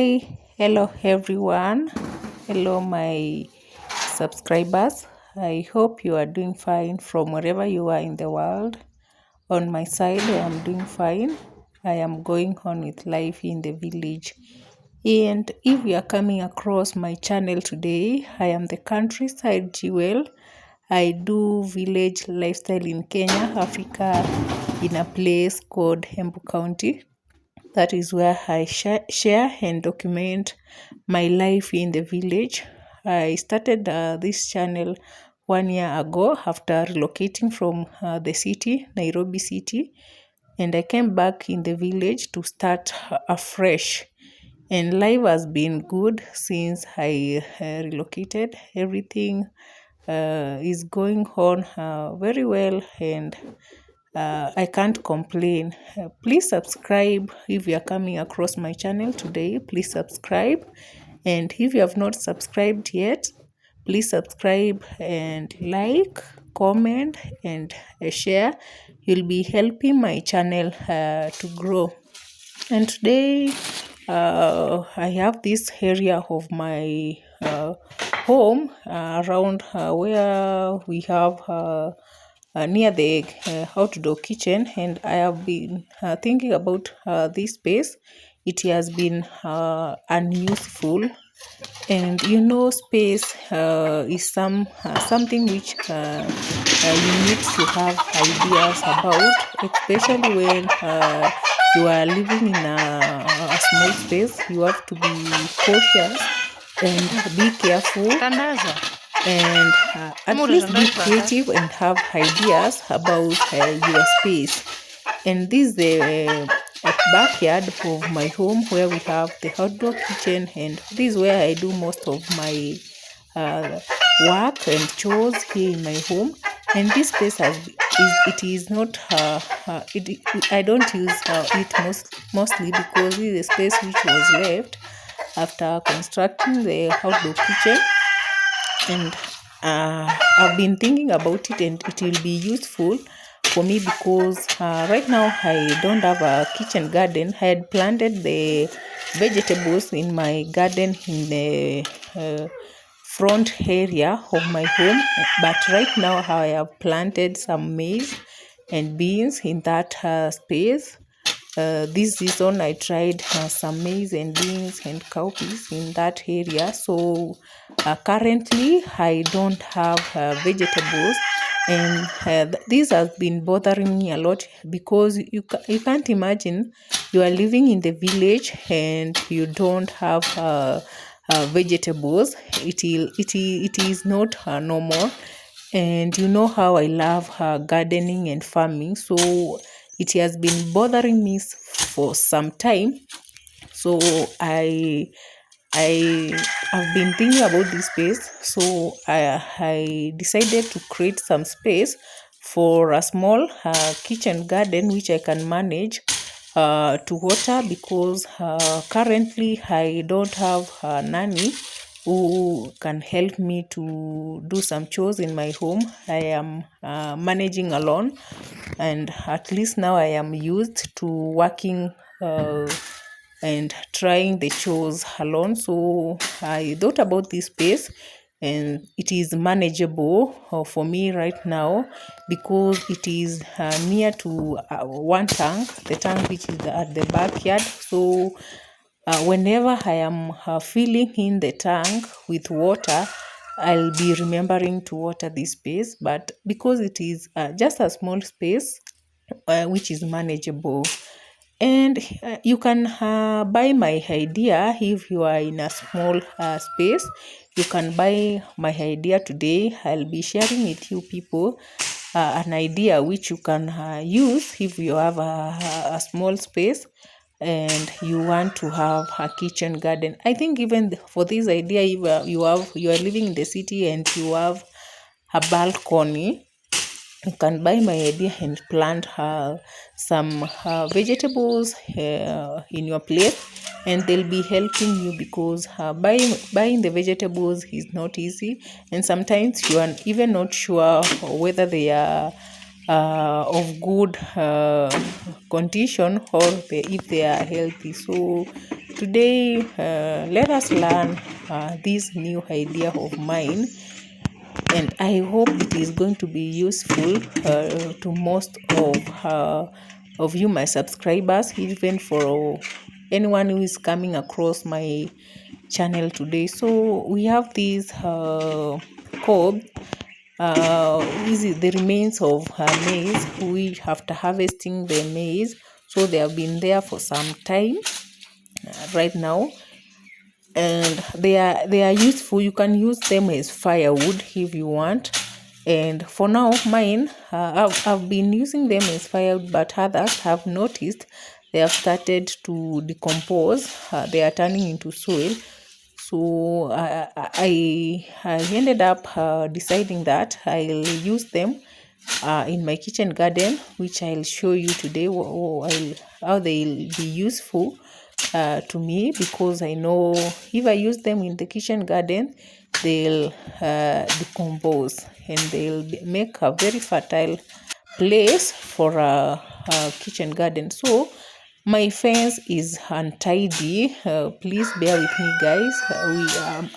Hi, hello everyone. Hello, my subscribers. I hope you are doing fine from wherever you are in the world. On my side, I am doing fine. I am going on with life in the village. And if you are coming across my channel today, I am the countryside Jewel. I do village lifestyle in Kenya, Africa, in a place called Embu County. That is where I share and document my life in the village. I started this channel 1 year ago after relocating from the city, Nairobi city, and I came back in the village to start afresh. And life has been good since I relocated. Everything is going on very well, and I can't complain. Please subscribe if you are coming across my channel today. Please subscribe. And if you have not subscribed yet, please subscribe and like, comment, and share. You'll be helping my channel to grow. And today, I have this area of my home around where we have near the outdoor kitchen, and I have been thinking about this space. It has been unuseful, and space is something which you need to have ideas about, especially when you are living in a small space. You have to be cautious and be careful, and at least be creative and have ideas about your space. And this is the backyard of my home, where we have the outdoor kitchen, and this is where I do most of my work and chores here in my home. And this space it is not I don't use it mostly because this is a space which was left after constructing the outdoor kitchen. And I've been thinking about it, and it will be useful for me because right now I don't have a kitchen garden. I had planted the vegetables in my garden in the front area of my home, but right now I have planted some maize and beans in that space. This season I tried some maize and beans and cowpeas in that area. So currently I don't have vegetables, and this has been bothering me a lot because you can't imagine you are living in the village and you don't have vegetables. It is not normal, and you know how I love gardening and farming, so it has been bothering me for some time. So I have been thinking about this space, so I decided to create some space for a small kitchen garden which I can manage to water, because currently I don't have a nanny who can help me to do some chores in my home. I am managing alone, and at least now I am used to working and trying the chores alone. So I thought about this space, and it is manageable for me right now because it is near to one tank, the tank which is at the backyard. So whenever I am filling in the tank with water, I'll be remembering to water this space. But because it is just a small space, which is manageable, and you can buy my idea. If you are in a small space, you can buy my idea today. I'll be sharing with you people an idea which you can use if you have a small space and you want to have a kitchen garden. I think even for this idea, if you are living in the city and you have a balcony, you can buy my idea and plant some vegetables in your place, and they'll be helping you because buying the vegetables is not easy, and sometimes you are even not sure whether they are of good condition, or if they are healthy. So today let us learn this new idea of mine, and I hope it is going to be useful to most of you, my subscribers, even for anyone who is coming across my channel today. So we have these cob, is the remains of maize, which after harvesting the maize, so they have been there for some time right now, and they are useful. You can use them as firewood if you want. And for now, mine, I've been using them as firewood, but others have noticed they have started to decompose. They are turning into soil. So I ended up deciding that I'll use them in my kitchen garden, which I'll show you today how they'll be useful to me, because I know if I use them in the kitchen garden, they'll decompose, and they'll make a very fertile place for a kitchen garden. So my fence is untidy. Please bear with me, guys.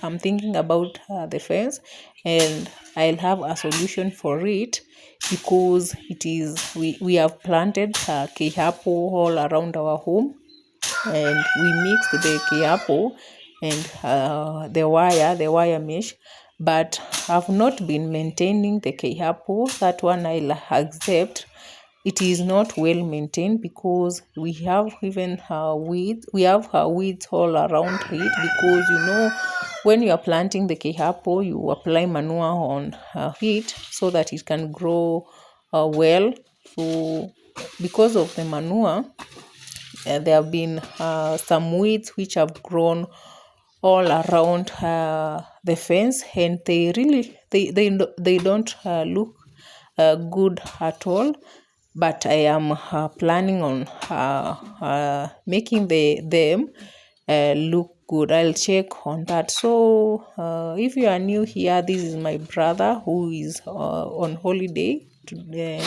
I'm thinking about the fence, and I'll have a solution for it, because we have planted kihapo all around our home, and we mixed the kiapo and the wire mesh, but I've not been maintaining the kiapo. That one I'll accept. It is not well maintained, because we have even weeds. We have weeds all around it, because when you are planting the kihapo, you apply manure on it so that it can grow well. So because of the manure, there have been some weeds which have grown all around the fence, and they don't look good at all. But I am planning on making them look good. I'll check on that. So if you are new here, this is my brother who is on holiday today.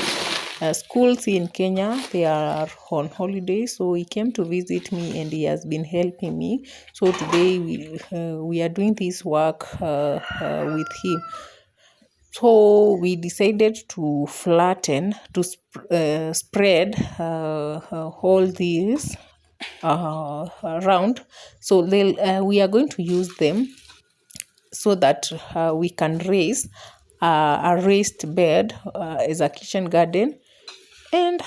Schools in Kenya, they are on holiday, so he came to visit me, and he has been helping me. So today we are doing this work with him. So we decided to flatten, to spread all these around. So we are going to use them so that we can raise a raised bed as a kitchen garden. And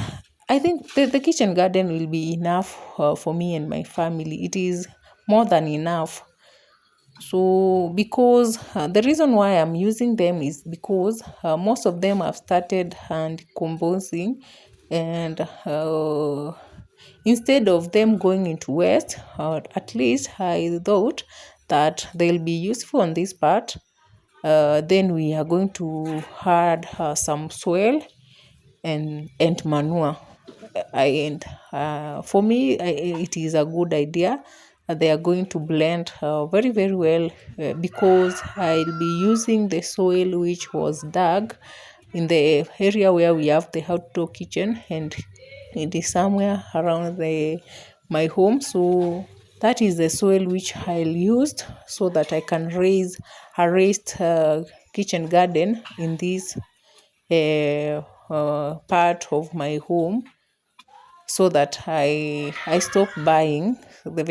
I think the kitchen garden will be enough for me and my family. It is more than enough. So because the reason why I'm using them is because most of them have started decomposing, and instead of them going into waste, at least I thought that they'll be useful on this part. Then we are going to add some soil and manure. For me, it is a good idea. They are going to blend very very well, because I'll be using the soil which was dug in the area where we have the outdoor kitchen, and it is somewhere around my home. So that is the soil which I'll use, so that I can raise a raised kitchen garden in this part of my home, so that I stop buying the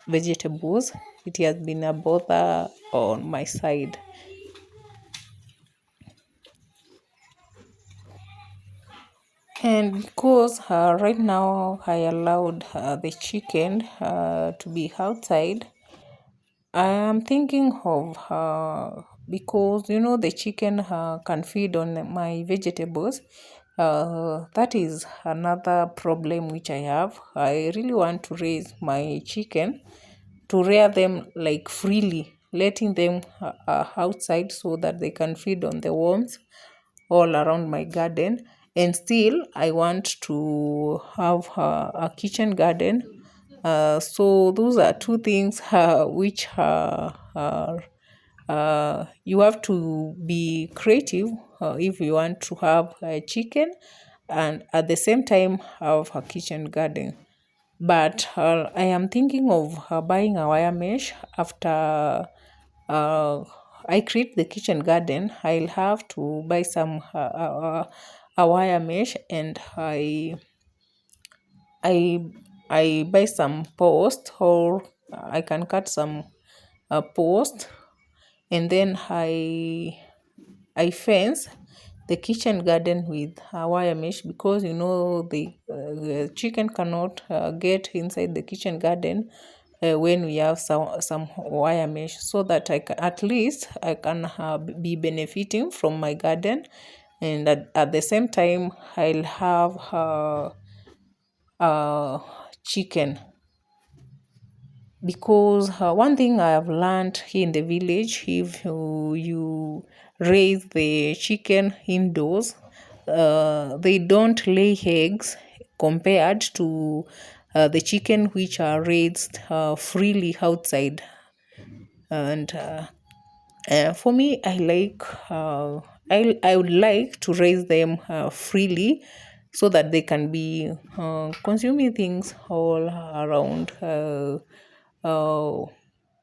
vegetables. It has been a bother on my side. And because right now I allowed the chicken to be outside, I am thinking of because the chicken can feed on my vegetables. That is another problem which I have. I really want to raise my chicken, to rear them like freely, letting them outside so that they can feed on the worms all around my garden. And still, I want to have a kitchen garden. So those are two things which you have to be creative if you want to have a chicken, and at the same time have a kitchen garden. But I am thinking of buying a wire mesh after I create the kitchen garden. I'll have to buy some a wire mesh, and I I buy some post, or I can cut some post, and then I fence the kitchen garden with a wire mesh, because the chicken cannot get inside the kitchen garden when we have some wire mesh, so that at least I can be benefiting from my garden, and at the same time I'll have chicken. Because one thing I have learned here in the village, if you raise the chicken indoors, they don't lay eggs compared to the chicken which are raised freely outside. And for me, I would like to raise them freely, so that they can be consuming things all around uh,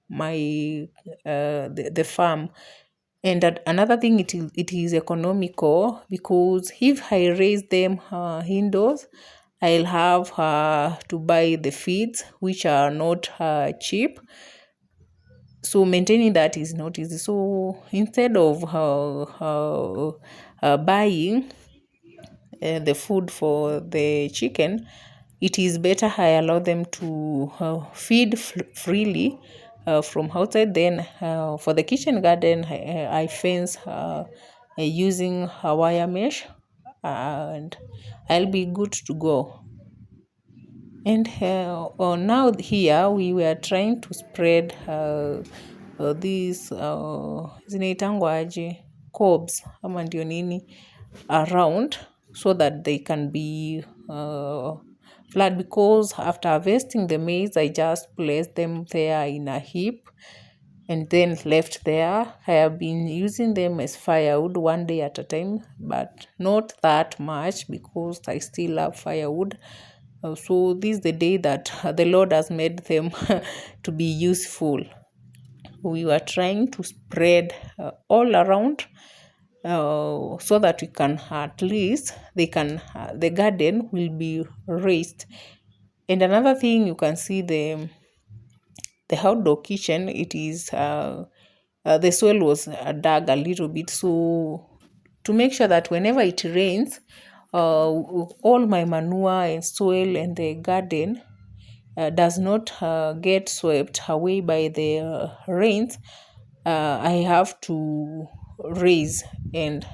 my the farm. And another thing, it is economical, because if I raise them indoors, I'll have to buy the feeds, which are not cheap. So maintaining that is not easy. So instead of buying the food for the chicken, it is better I allow them to feed freely from outside. Then for the kitchen garden, I fence using a wire mesh, and I'll be good to go. And now here we were trying to spread these zinaitangwa aje, cobs ama ndio nini, around, so that they can be flat, because after harvesting the maize, I just placed them there in a heap and then left there. I have been using them as firewood one day at a time, but not that much, because I still have firewood. So this is the day that the Lord has made them to be useful. We were trying to spread all around, so that we can at least the garden will be raised. And another thing, you can see the outdoor kitchen, it is the soil was dug a little bit, so to make sure that whenever it rains, all my manure and soil and the garden does not get swept away by the rains, I have to raise. And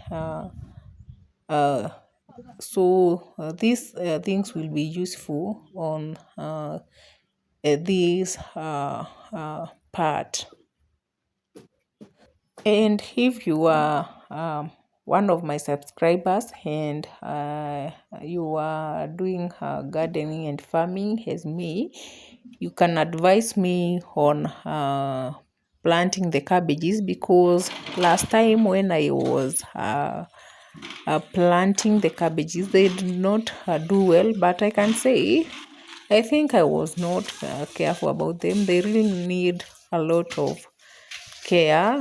so these things will be useful on this part. And if you are one of my subscribers, and you are doing gardening and farming as me, you can advise me on planting the cabbages, because last time when I was planting the cabbages, they did not do well. But I can say, I think I was not careful about them. They really need a lot of care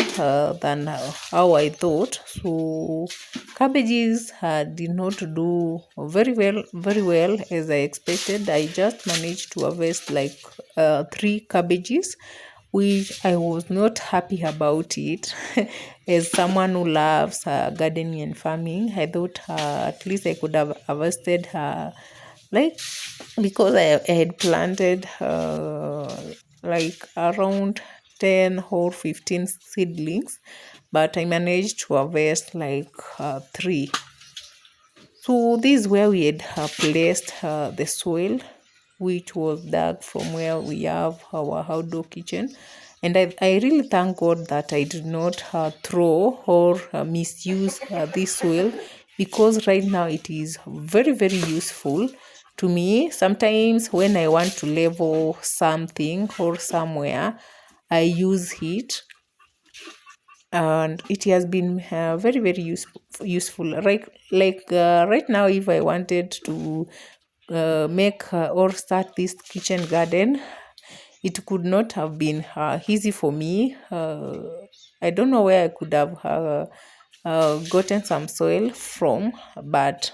than how I thought. So cabbages did not do very well as I expected. I just managed to harvest like 3 cabbages, which I was not happy about it. As someone who loves gardening and farming, I thought at least I could have harvested like, because I had planted like around 10 or 15 seedlings, but I managed to harvest like 3. So this is where we had placed the soil, which was dug from where we have our outdoor kitchen. And I really thank God that I did not throw or misuse this soil, because right now it is very useful to me. Sometimes when I want to level something or somewhere, I use it, and it has been very useful. Like right now, if I wanted to make or start this kitchen garden, it could not have been easy for me. I don't know where I could have gotten some soil from, but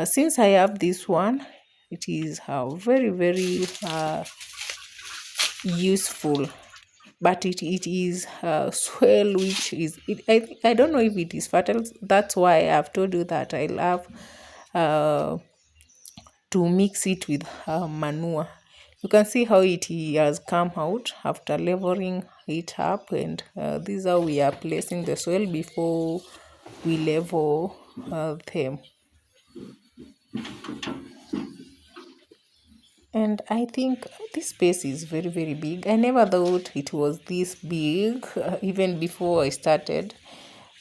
since I have this one, it is very, very useful. But it is soil which is, I don't know if it is fertile. That's why I've told you that I love uh, to mix it with manure. You can see how it has come out after leveling it up, and this is how we are placing the soil before we level them. And I think this space is very, very big. I never thought it was this big, even before I started.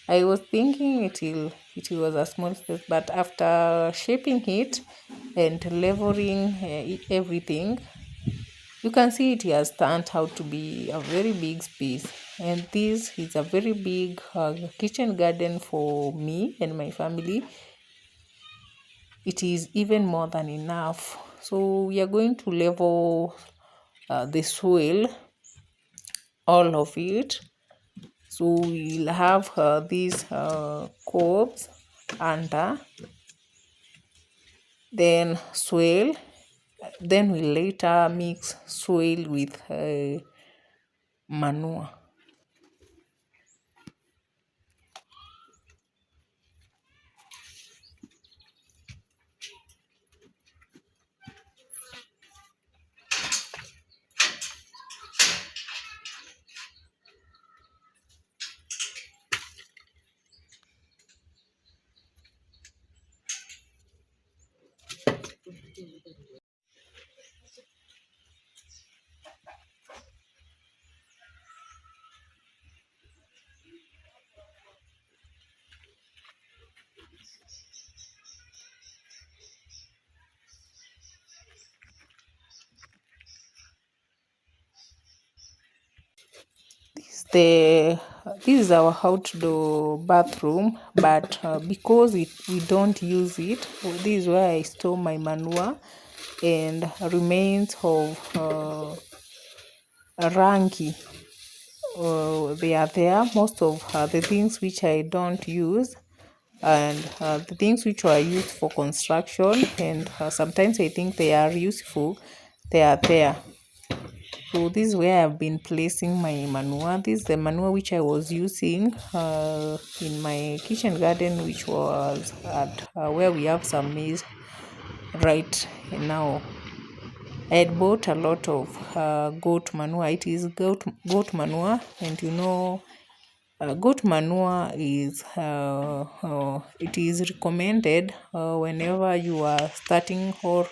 I was thinking it was a small space, but after shaping it and leveling everything, you can see it has turned out to be a very big space. And this is a very big kitchen garden for me and my family. It is even more than enough. So we are going to level the soil, all of it. So we'll have these cobs under, then soil, then we later mix soil with manure. the This is our outdoor bathroom, but because we don't use it, this is where I store my manure and remains of rangi. They are there. Most of the things which I don't use, and the things which were used for construction, and sometimes I think they are useful, they are there. So this is where I've been placing my manure. This is the manure which I was using in my kitchen garden, which was at where we have some maize right now. I had bought a lot of goat manure. It is goat manure, and goat manure is it is recommended whenever you are starting, or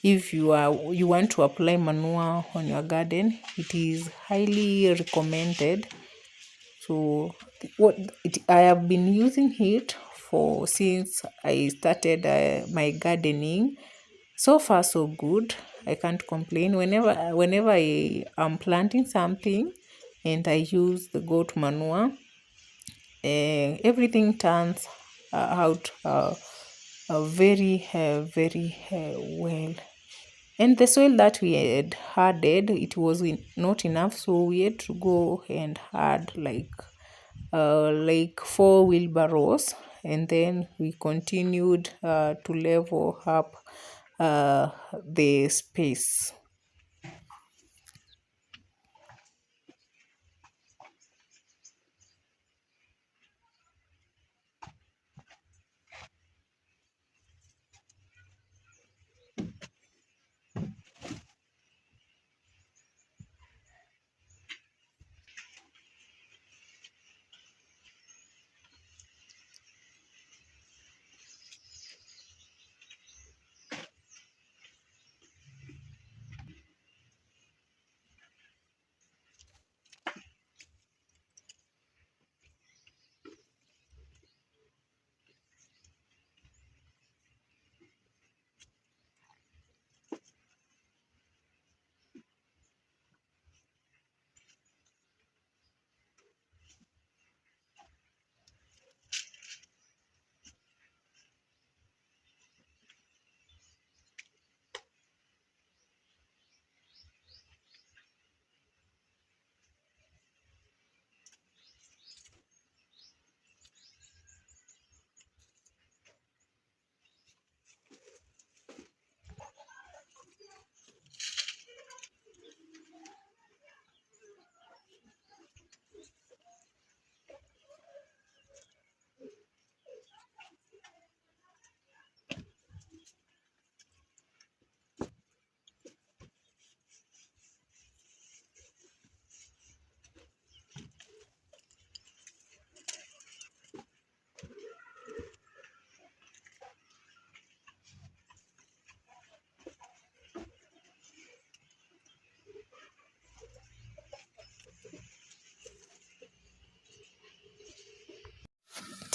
if you want to apply manure on your garden. It is highly recommended. So I have been using it for since I started my gardening. So far so good. I can't complain. Whenever I am planting something and I use the goat manure, everything turns out very well. And the soil that we had added, it was not enough, so we had to go and add like 4 wheelbarrows, and then we continued to level up the space.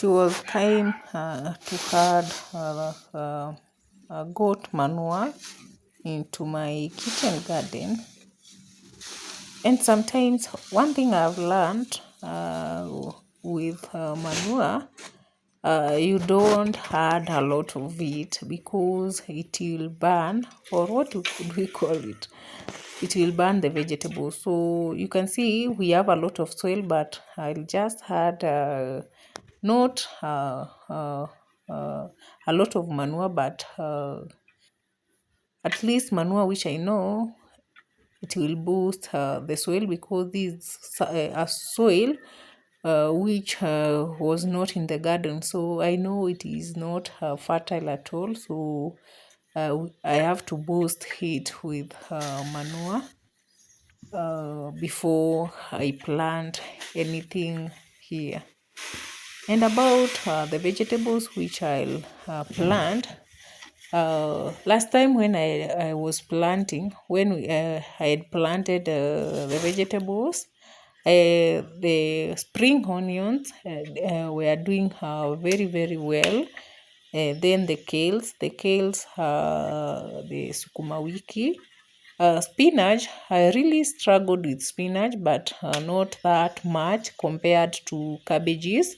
it was time to add goat manure into my kitchen garden. And sometimes one thing I've learned with manure, you don't add a lot of it because it will burn, or what do we call it? It will burn the vegetables. So you can see we have a lot of soil, but I'll just add not a lot of manure, but at least manure which I know it will boost the soil, because this a soil which was not in the garden, so I know it is not fertile at all. So I have to boost it with manure before I plant anything here. And about the vegetables which I'll plant, last time when I was planting, when I had planted the vegetables, the spring onions were doing very, very well. Then the kales, the sukuma wiki, spinach. I really struggled with spinach, but not that much compared to cabbages.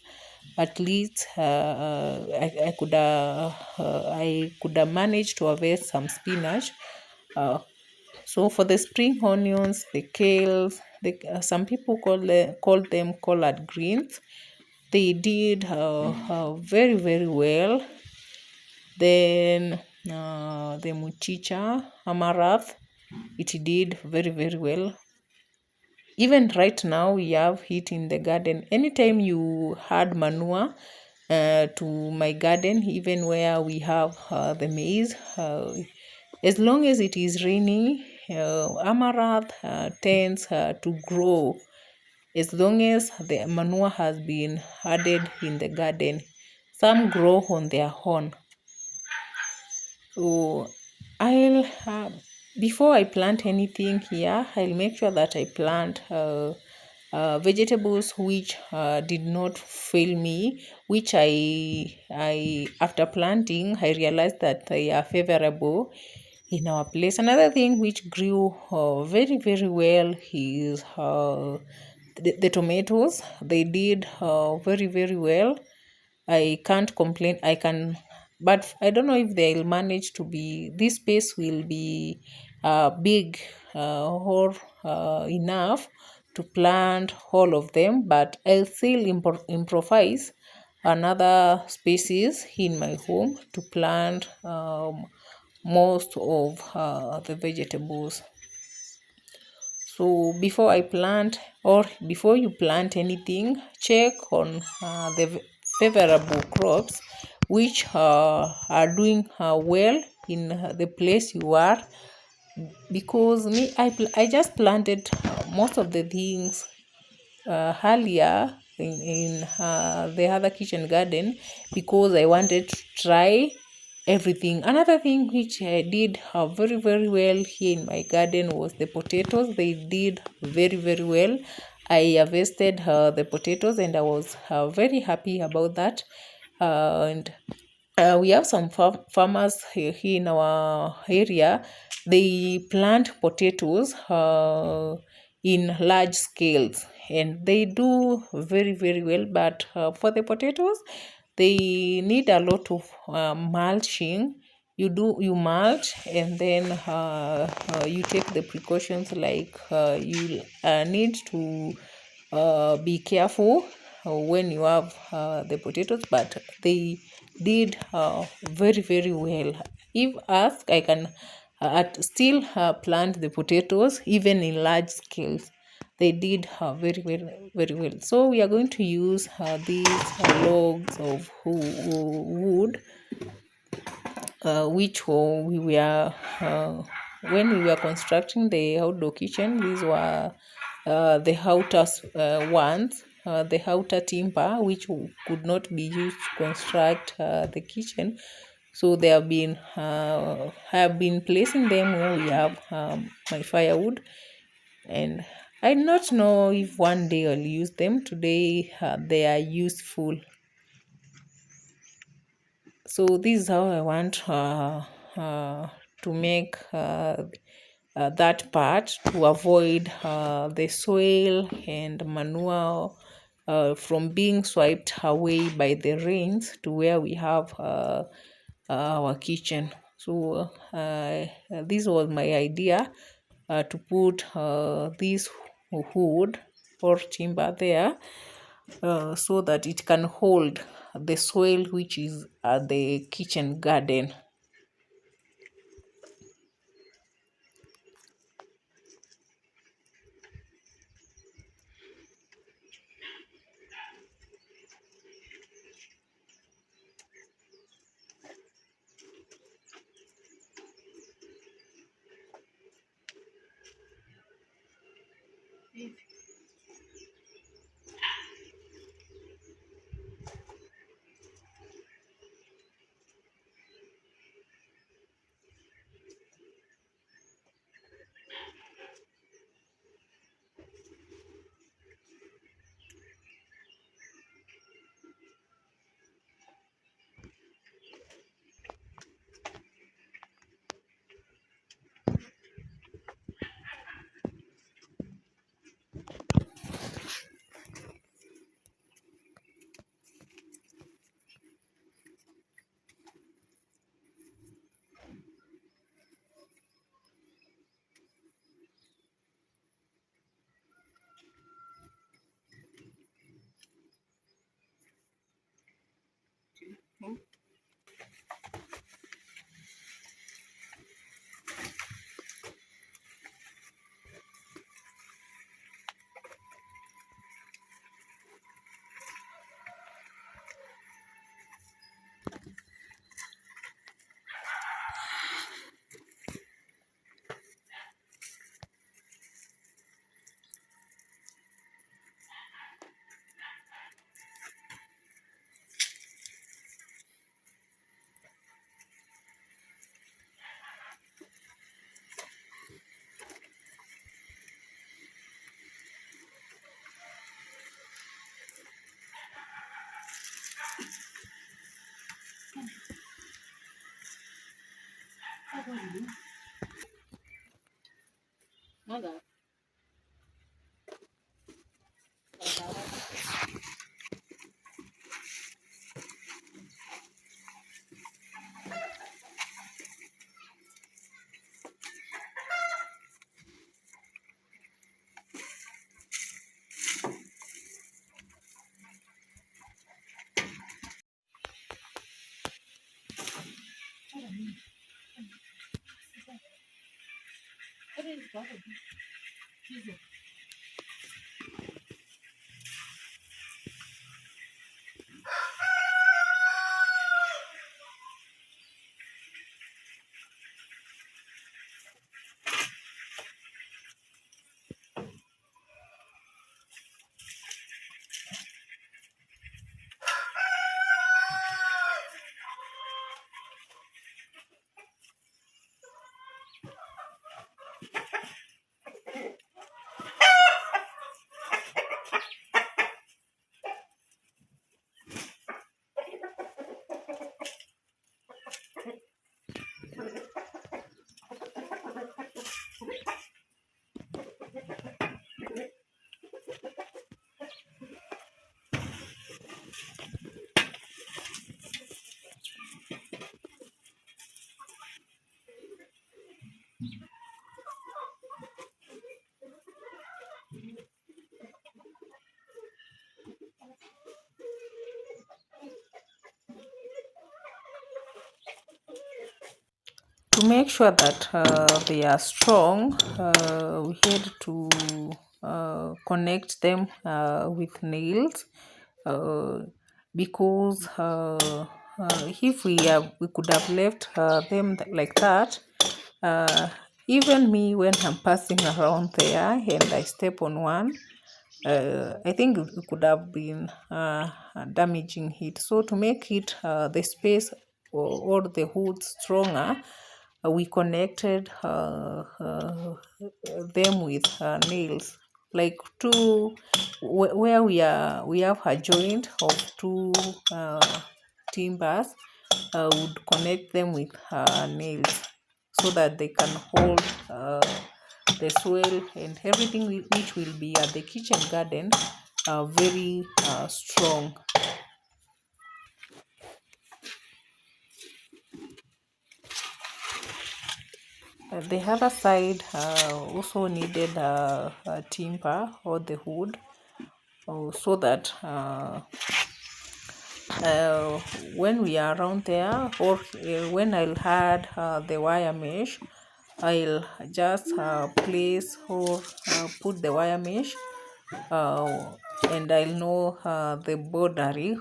At least I could have managed to harvest some spinach. So for the spring onions, the kales, some people call them collard greens. They did very, very well. Then the muchicha, amaranth, it did very, very well. Even right now, we have it in the garden. Anytime you add manure to my garden, even where we have the maize, as long as it is raining, amaranth tends to grow. As long as the manure has been added in the garden, some grow on their own. So I'll before I plant anything here, I'll make sure that I plant vegetables which did not fail me, which I after planting I realized that they are favorable in our place. Another thing which grew very, very well is the tomatoes. They did very, very well. I can't complain. But I don't know if they'll manage to be, this space will be big or enough to plant all of them, but I'll still improvise another spaces in my home to plant most of the vegetables. So before I plant, or before you plant anything, check on the favorable crops which are doing well in the place you are. Because I just planted most of the things earlier in the other kitchen garden, because I wanted to try everything. Another thing which I did very, very well here in my garden was the potatoes. They did very, very well. I harvested the potatoes, and I was very happy about that. And we have some farmers here in our area. They plant potatoes in large scales, and they do very, very well. But for the potatoes, they need a lot of mulching. You mulch, and then you take the precautions, like you need to be careful when you have the potatoes. But they did very, very well. If asked, I can still plant the potatoes even in large scales. They did very, very, very well. So we are going to use these logs of wood, which we were when we were constructing the outdoor kitchen. These were the outer ones, the outer timber, which could not be used to construct the kitchen. So they have been I have been placing them where we have my firewood, and I do not know if one day I'll use them. Today they are useful. So this is how I want to make that part, to avoid the soil and manure from being swiped away by the rains to where we have our kitchen. So this was my idea, to put this wood or timber there, so that it can hold the soil which is at the kitchen garden. To make sure that they are strong, we had to connect them with nails, uh, because if we could have left them like that, uh, even me, when I'm passing around there and I step on one, I think it could have been damaging it. So to make it the space or the hood stronger, we connected them with nails, like two, where we have a joint of two timbers. would connect them with nails so that they can hold the soil and everything which will be at the kitchen garden very strong. The other side also needed timber or the wood, so that when we are around there, or when I'll add the wire mesh, I'll just place or put the wire mesh, uh, and I'll know the boundary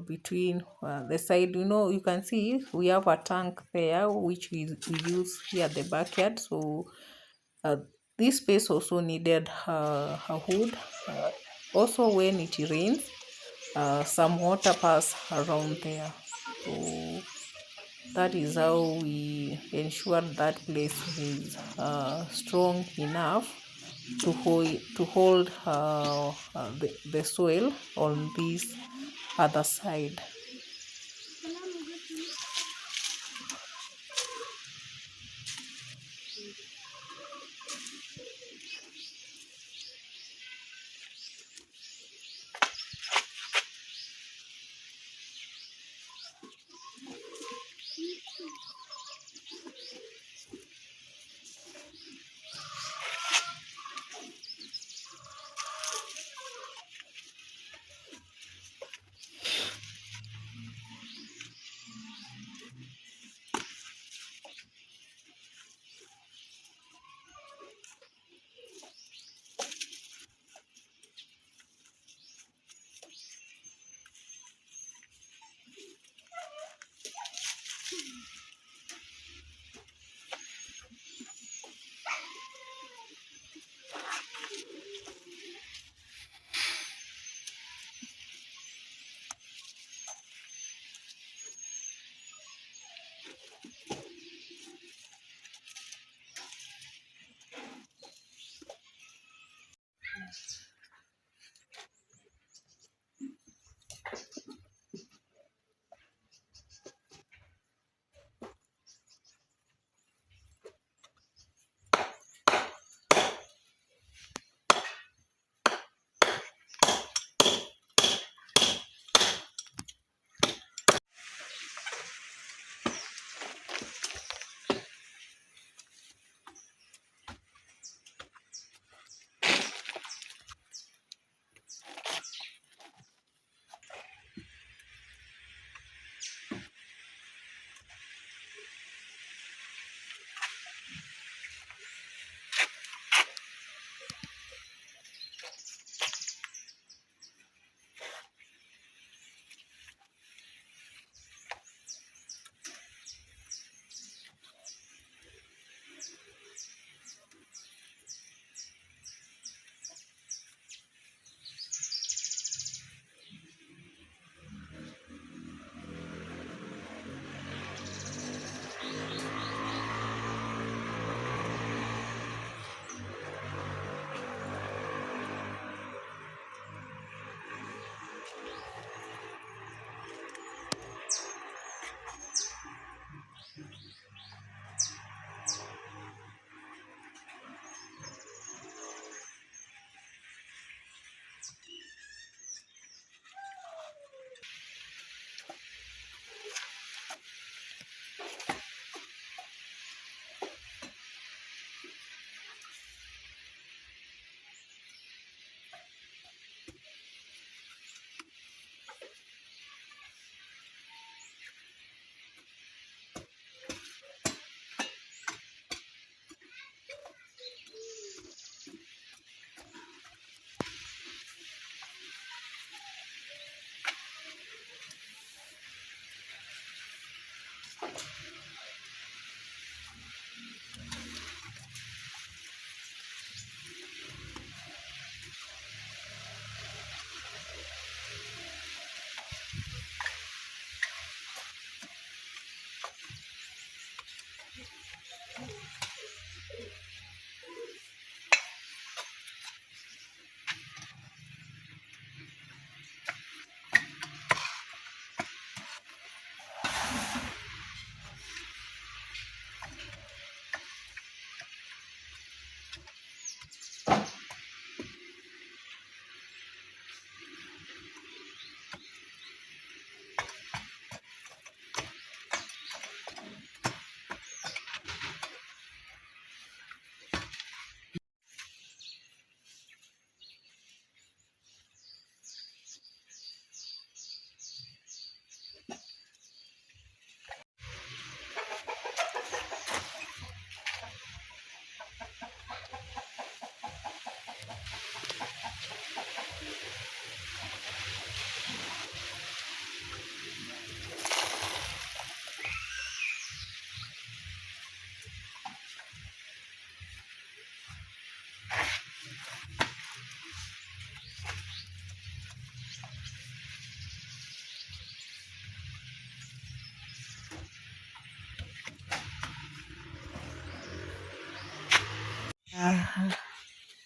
between the side. You can see we have a tank there which we use here at the backyard. So uh, this space also needed a hood. Also, when it rains, some water pass around there. So that is how we ensure that place is strong enough to hold the soil on this other side.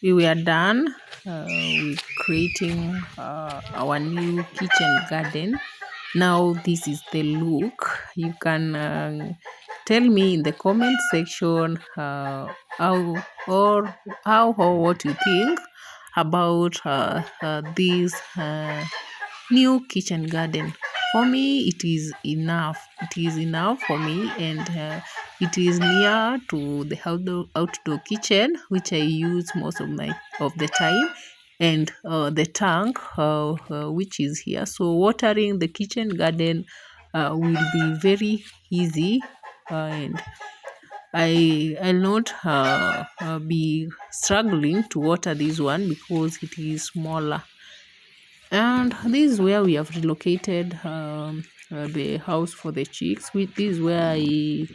we were done with creating our new kitchen garden. Now this is the look. You can tell me in the comment section how or what you think about this new kitchen garden. For me, it is enough. It is enough for me, and it is near to the outdoor kitchen, which I use most of the time, and the tank, which is here. So watering the kitchen garden will be very easy, and I'll not be struggling to water this one because it is smaller. And this is where we have relocated the house for the chicks. This is where I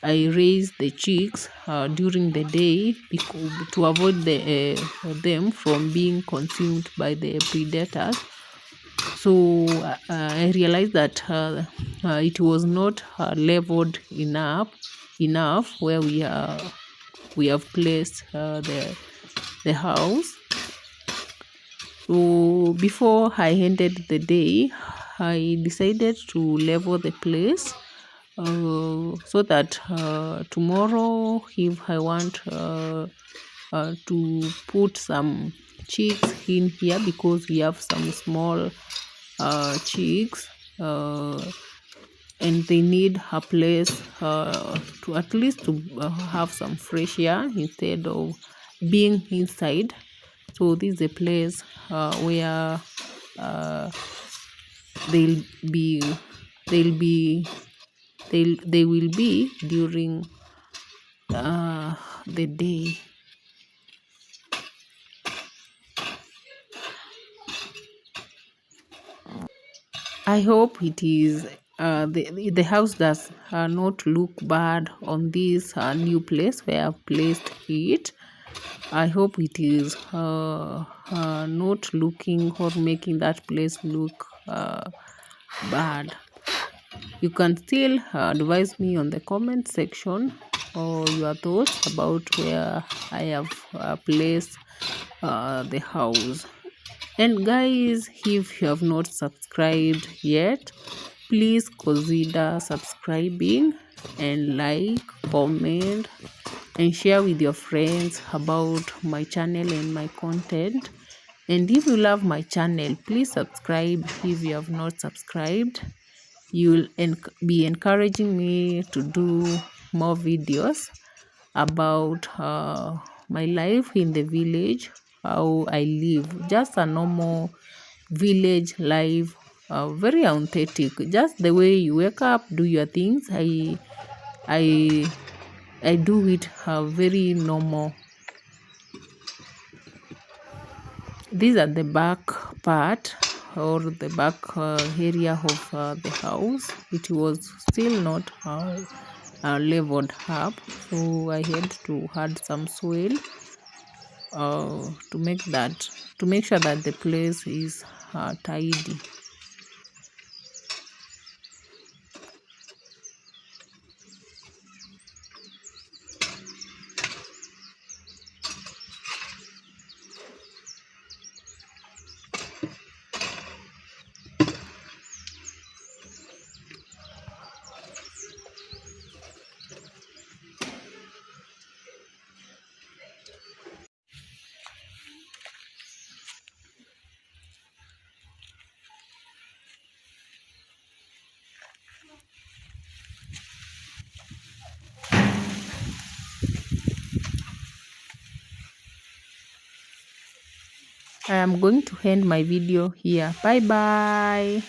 raise the chicks during the day because, to avoid them from being consumed by the predators. So I realized that it was not leveled enough where we have placed the house. So before I ended the day, I decided to level the place so that tomorrow, if I want to put some chicks in here, because we have some small chicks and they need a place to at least to have some fresh air instead of being inside. So this is a place where they'll be they will be during the day. I hope it is the house does not look bad on this new place where I've placed it. I hope it is not looking or making that place look bad. You can still advise me on the comment section or your thoughts about where I have placed the house. And guys, if you have not subscribed yet, please consider subscribing and like, comment, and share with your friends about my channel and my content. And if you love my channel, please subscribe if you have not subscribed. You'll be encouraging me to do more videos about my life in the village, how I live, just a normal village life, very authentic, just the way you wake up, do your things. I do it very normal. These are the back part or the back area of the house. It was still not leveled up, so I had to add some soil to make sure that the place is tidy. I am going to end my video here. Bye bye.